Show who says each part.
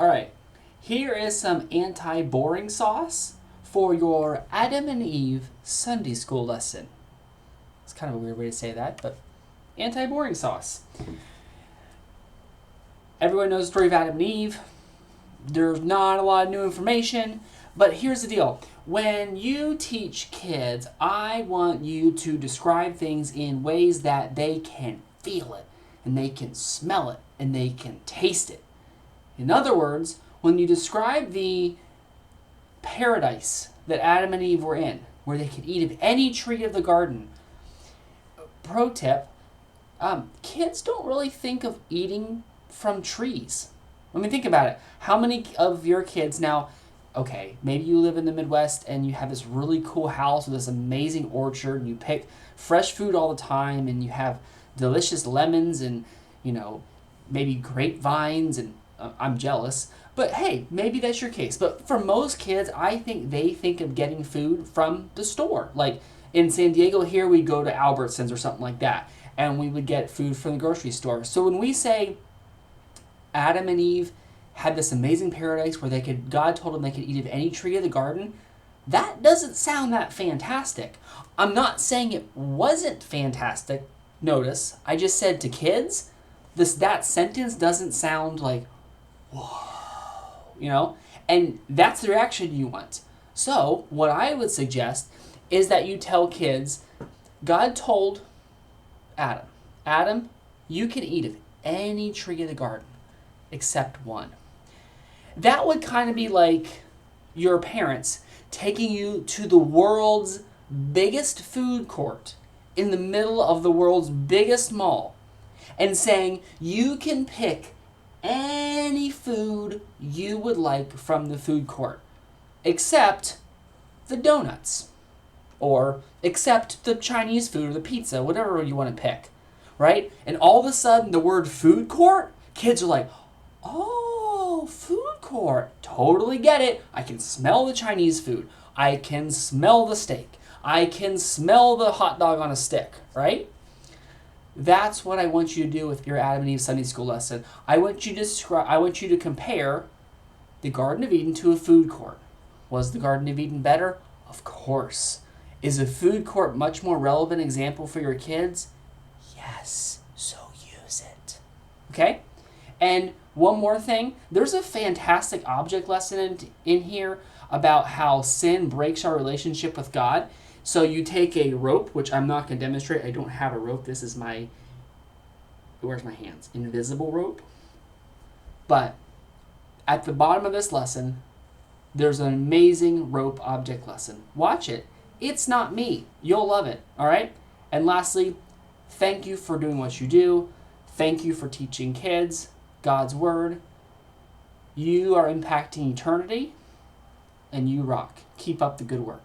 Speaker 1: All right, here is some anti-boring sauce for your Adam and Eve Sunday school lesson. It's kind of a weird way to say that, but anti-boring sauce. Everyone knows the story of Adam and Eve. There's not a lot of new information, but here's the deal. When you teach kids, I want you to describe things in ways that they can feel it, and they can smell it, and they can taste it. In other words, when you describe the paradise that Adam and Eve were in, where they could eat of any tree of the garden, pro tip, kids don't really think of eating from trees. I mean, think about it. How many of your kids now, okay, maybe you live in the Midwest and you have this really cool house with this amazing orchard and you pick fresh food all the time and you have delicious lemons and, maybe grapevines and I'm jealous. But hey, maybe that's your case. But for most kids, I think they think of getting food from the store. Like in San Diego here, we go to Albertsons or something like that and we would get food from the grocery store. So when we say Adam and Eve had this amazing paradise where God told them they could eat of any tree of the garden, that doesn't sound that fantastic. I'm not saying it wasn't fantastic. Notice, I just said to kids, that sentence doesn't sound like, whoa, and that's the reaction you want. So what I would suggest is that you tell kids, God told Adam, you can eat of any tree of the garden except one. That would kind of be like your parents taking you to the world's biggest food court in the middle of the world's biggest mall and saying you can pick any food you would like from the food court except the donuts or except the Chinese food or the pizza, whatever you want to pick, right? And all of a sudden the word food court, kids are like, oh, food court. Totally get it. I can smell the Chinese food. I can smell the steak. I can smell the hot dog on a stick, right? That's what I want you to do with your Adam and Eve Sunday school lesson. I want you to compare the Garden of Eden to a food court. Was the Garden of Eden better? Of course. Is a food court much more relevant example for your kids? Yes. So use it. Okay? And one more thing, there's a fantastic object lesson in here about how sin breaks our relationship with God. So you take a rope, which I'm not going to demonstrate. I don't have a rope. This is where's my hands? Invisible rope. But at the bottom of this lesson, there's an amazing rope object lesson. Watch it. It's not me. You'll love it. All right? And lastly, thank you for doing what you do. Thank you for teaching kids God's Word. You are impacting eternity, and you rock. Keep up the good work.